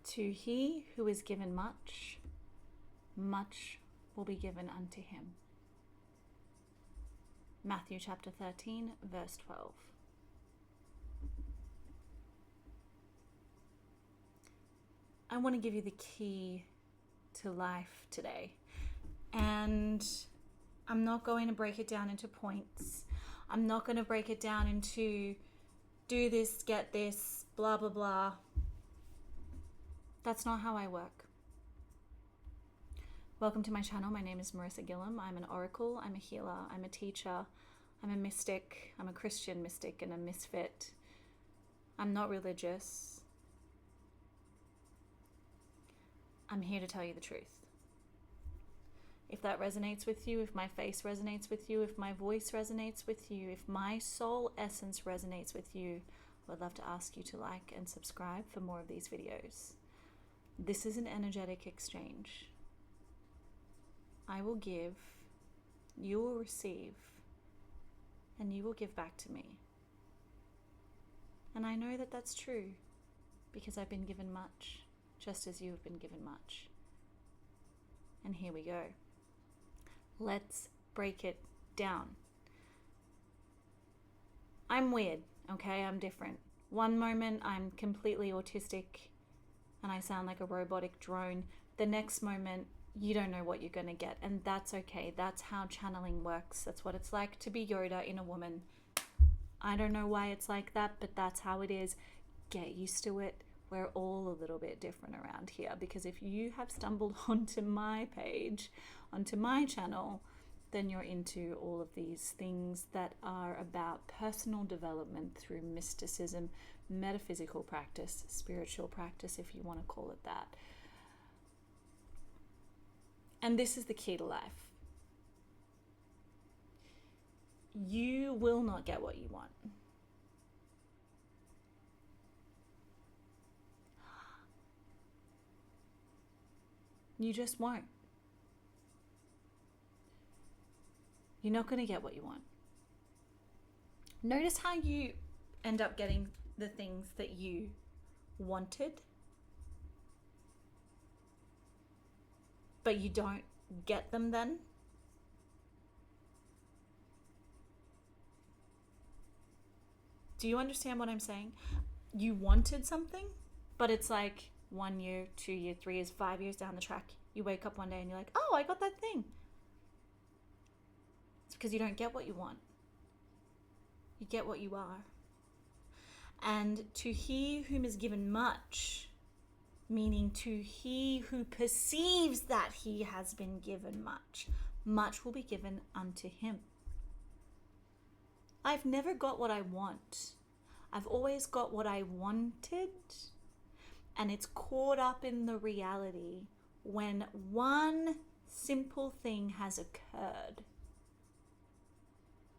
To he who is given much, much will be given unto him. Matthew chapter 13, verse 12. I want to give you the key to life today. And I'm not going to break it down into points. I'm not going to break it down into do this, get this, blah, blah, blah. That's not how I work. Welcome to my channel. My name is Marissa Gillam. I'm an oracle. I'm a healer. I'm a teacher. I'm a mystic. I'm a Christian mystic and a misfit. I'm not religious. I'm here to tell you the truth. If that resonates with you, if my face resonates with you, if my voice resonates with you, if my soul essence resonates with you, I would love to ask you to like and subscribe for more of these videos. This is an energetic exchange. I will give, you will receive, and you will give back to me. And I know that that's true because I've been given much, just as you have been given much. And here we go. Let's break it down. I'm weird, okay? I'm different. One moment I'm completely autistic and I sound like a robotic drone. The next moment you don't know what you're going to get, and that's okay. That's how channeling works. That's what it's like to be Yoda in a woman. I don't know why it's like that, but that's how it is. Get used to it. We're all a little bit different around here, because if you have stumbled onto my page, onto my channel, then you're into all of these things that are about personal development through mysticism, metaphysical practice, spiritual practice, if you want to call it that. And this is the key to life. You will not get what you want. You just won't. You're not going to get what you want. Notice how you end up getting the things that you wanted, but you don't get them then. Do you understand what I'm saying? You wanted something, but it's like 1 year, 2 years, 3 years, 5 years down the track, you wake up one day and you're like, oh, I got that thing. It's because you don't get what you want. You get what you are. And to he whom is given much, meaning to he who perceives that he has been given much, much will be given unto him. I've never got what I want. I've always got what I wanted, and it's caught up in the reality when one simple thing has occurred.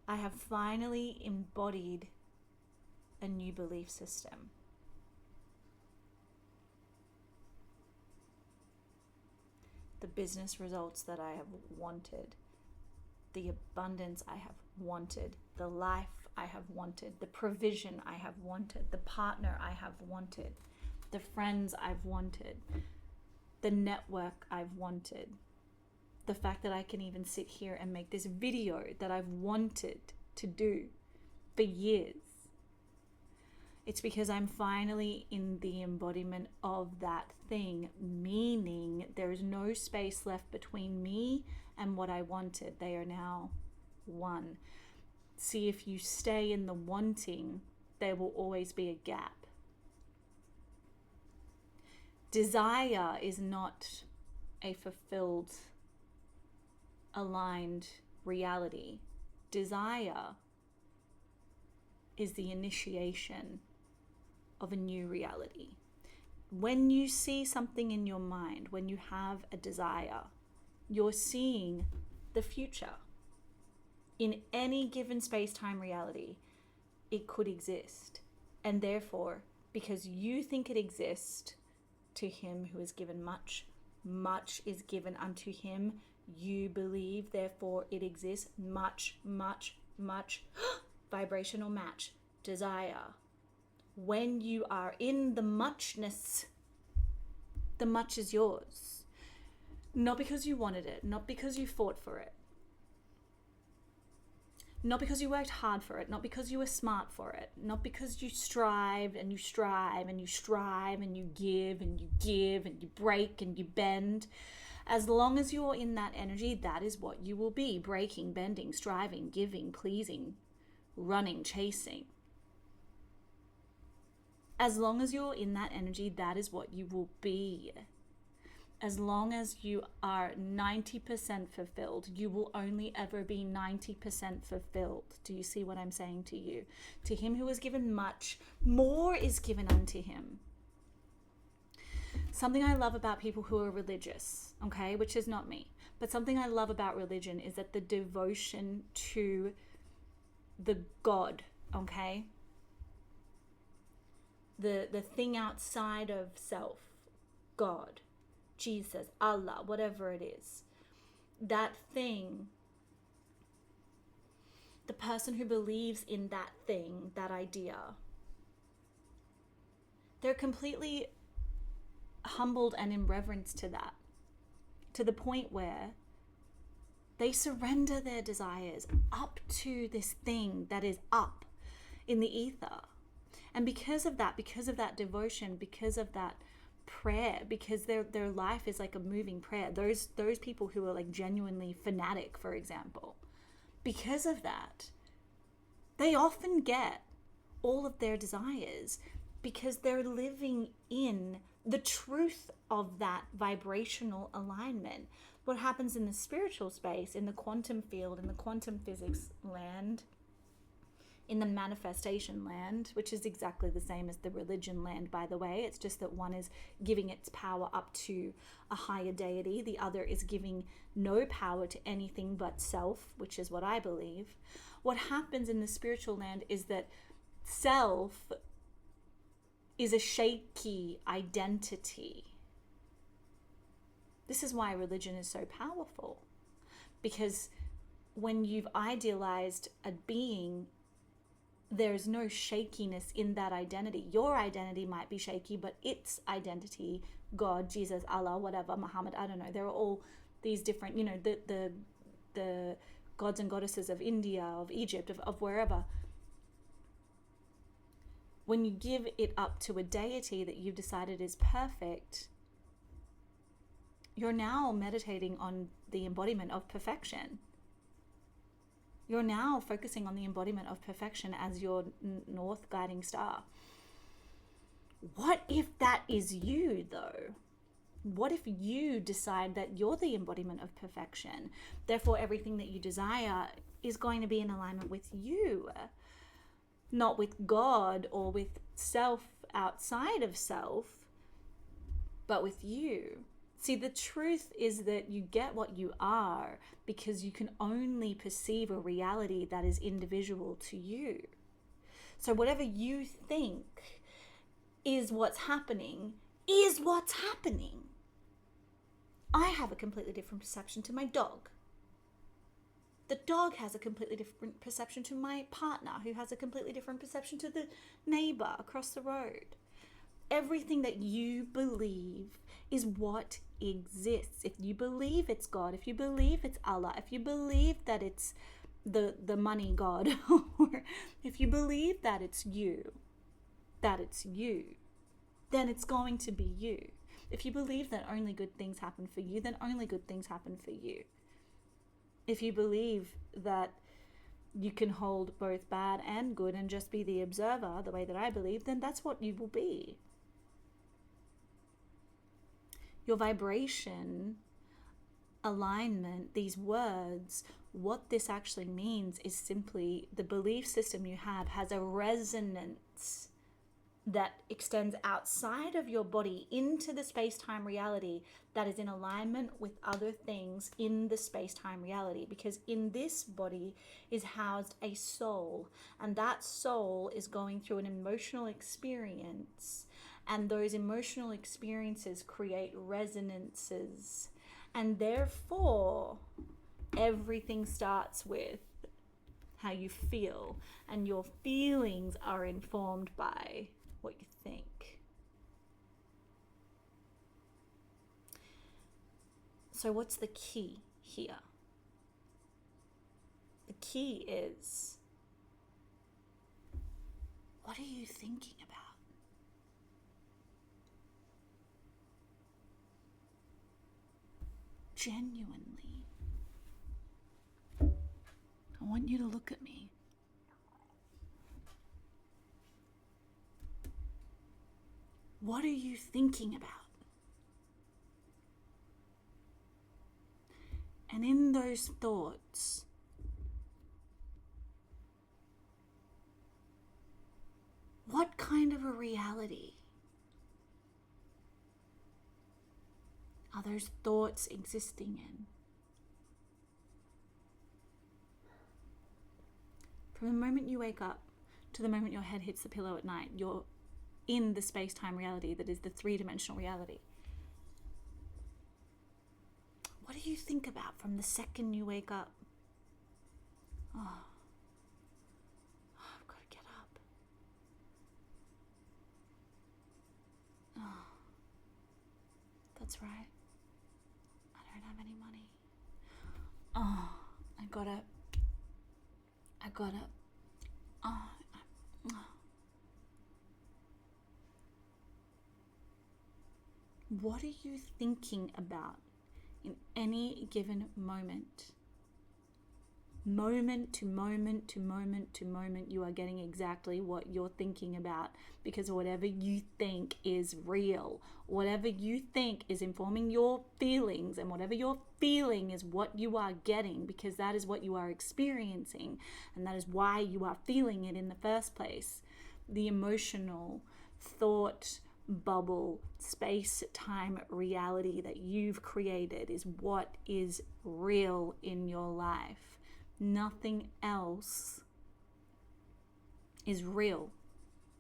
I have finally embodied a new belief system. The business results that I have wanted, the abundance I have wanted, the life I have wanted, the provision I have wanted, the partner I have wanted, the friends I've wanted, the network I've wanted, the fact that I can even sit here and make this video that I've wanted to do for years. It's because I'm finally in the embodiment of that thing, meaning there is no space left between me and what I wanted. They are now one. See, if you stay in the wanting, there will always be a gap. Desire is not a fulfilled, aligned reality. Desire is the initiation of a new reality. When you see something in your mind, when you have a desire, you're seeing the future. In any given space-time reality, it could exist. And therefore, because you think it exists, to him who is given much, much is given unto him. You believe, therefore it exists. Much, much, much. Vibrational match. Desire. When you are in the muchness, The much is yours. Not because you wanted it, not because you fought for it, not because you worked hard for it, not because you were smart for it, not because you strived and you strive and you strive and you give and you give and you break and you bend. As long as you're in that energy, that is what you will be: breaking, bending, striving, giving, pleasing, running, chasing. As long as you're in that energy, that is what you will be. As long as you are 90% fulfilled, you will only ever be 90% fulfilled. Do you see what I'm saying to you? To him who is given much, more is given unto him. Something I love about people who are religious, okay, which is not me, but something I love about religion is that the devotion to the God, okay, the thing outside of self, God, Jesus, Allah, whatever it is, that thing, the person who believes in that thing, that idea, they're completely humbled and in reverence to that, to the point where they surrender their desires up to this thing that is up in the ether. And because of that devotion, because of that prayer, because their life is like a moving prayer, those people who are like genuinely fanatic, for example, because of that, they often get all of their desires because they're living in the truth of that vibrational alignment. What happens in the spiritual space, in the quantum field, in the quantum physics land, in the manifestation land, which is exactly the same as the religion land, by the way. It's just that one is giving its power up to a higher deity. The other is giving no power to anything but self, which is what I believe. What happens in the spiritual land is that self is a shaky identity. This is why religion is so powerful, because when you've idealized a being, there's no shakiness in that identity. Your identity might be shaky, but its identity, God, Jesus, Allah, whatever, Muhammad, I don't know, there are all these different, the gods and goddesses of India, of Egypt, of wherever. When you give it up to a deity that you've decided is perfect, you're now meditating on the embodiment of perfection. You're now focusing on the embodiment of perfection as your north guiding star. What if that is you, though? What if you decide that you're the embodiment of perfection? Therefore, everything that you desire is going to be in alignment with you, not with God or with self outside of self, but with you. See, the truth is that you get what you are because you can only perceive a reality that is individual to you. So whatever you think is what's happening is what's happening. I have a completely different perception to my dog. The dog has a completely different perception to my partner, who has a completely different perception to the neighbor across the road. Everything that you believe is what exists. If you believe it's God, if you believe it's Allah, if you believe that it's the money God, or if you believe that it's you, then it's going to be you. If you believe that only good things happen for you, then only good things happen for you. If you believe that you can hold both bad and good and just be the observer, the way that I believe, then that's what you will be. Your vibration, alignment, these words, what this actually means is simply the belief system you have has a resonance that extends outside of your body into the space-time reality that is in alignment with other things in the space-time reality. Because in this body is housed a soul, and that soul is going through an emotional experience, and those emotional experiences create resonances, and therefore everything starts with how you feel, and your feelings are informed by what you think. So what's the key here? The key is, what are you thinking about? Genuinely. I want you to look at me. What are you thinking about? And in those thoughts, what kind of a reality are those thoughts existing in? From the moment you wake up to the moment your head hits the pillow at night, you're in the space-time reality that is the three-dimensional reality. What do you think about from the second you wake up? Oh, I've got to get up. Oh, that's right. I don't have any money. Oh, I gotta. What are you thinking about in any given moment? Moment to moment to moment to moment, you are getting exactly what you're thinking about, because whatever you think is real. Whatever you think is informing your feelings, and whatever you're feeling is what you are getting, because that is what you are experiencing, and that is why you are feeling it in the first place. The emotional thought bubble, space-time reality that you've created is what is real in your life. Nothing else is real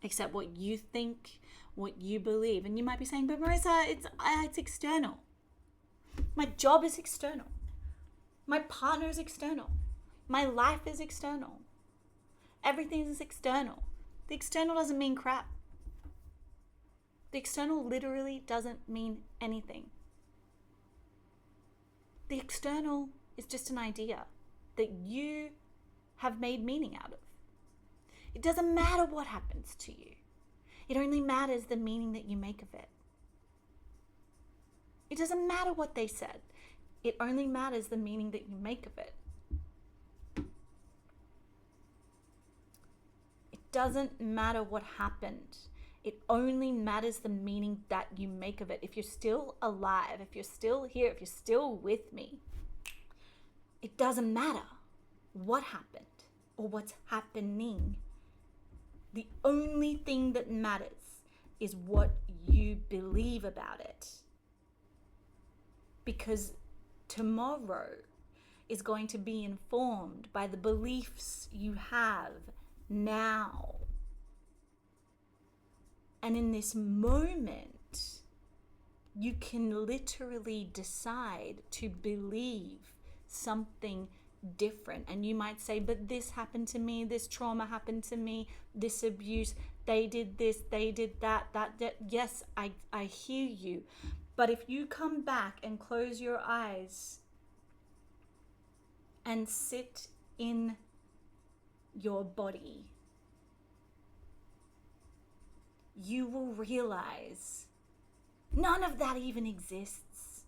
except what you think, what you believe. And you might be saying, but Marissa, it's external. My job is external. My partner is external. My life is external. Everything is external. The external doesn't mean crap. The external literally doesn't mean anything. The external is just an idea that you have made meaning out of. It doesn't matter what happens to you. It only matters the meaning that you make of it. It doesn't matter what they said. It only matters the meaning that you make of it. It doesn't matter what happened. It only matters the meaning that you make of it. If you're still alive, if you're still here, if you're still with me, it doesn't matter what happened or what's happening. The only thing that matters is what you believe about it. Because tomorrow is going to be informed by the beliefs you have now. And in this moment, you can literally decide to believe something different. And you might say, but this happened to me, this trauma happened to me, this abuse, they did this, they did that. Yes, I hear you. But if you come back and close your eyes and sit in your body, you will realize none of that even exists.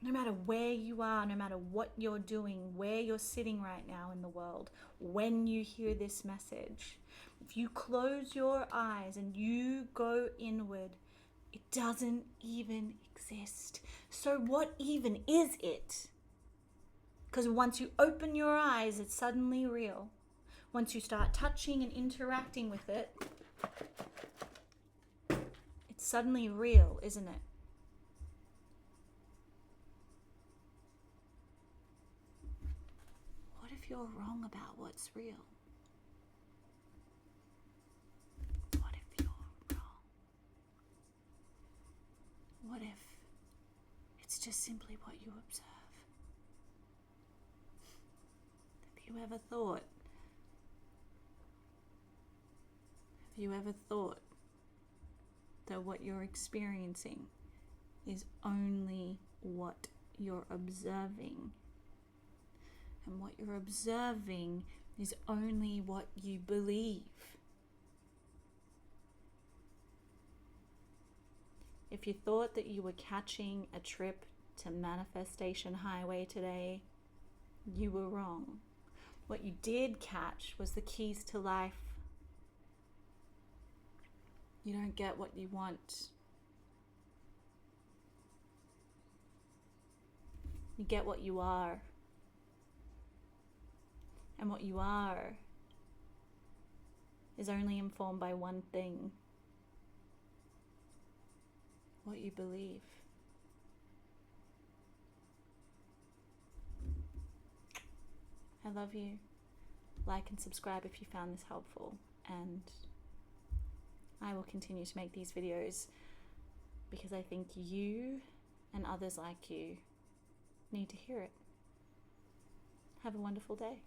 No matter where you are, no matter what you're doing, where you're sitting right now in the world, when you hear this message, if you close your eyes and you go inward, it doesn't even exist. So what even is it? Because once you open your eyes, it's suddenly real. Once you start touching and interacting with it, it's suddenly real, isn't it? What if you're wrong about what's real? What if you're wrong? What if it's just simply what you observe? Have you ever thought that what you're experiencing is only what you're observing. And what you're observing is only what you believe. If you thought that you were catching a trip to Manifestation Highway today, you were wrong. What you did catch was the keys to life. You don't get what you want. You get what you are. And what you are is only informed by one thing: what you believe. I love you. Like and subscribe if you found this helpful, and I will continue to make these videos because I think you and others like you need to hear it. Have a wonderful day.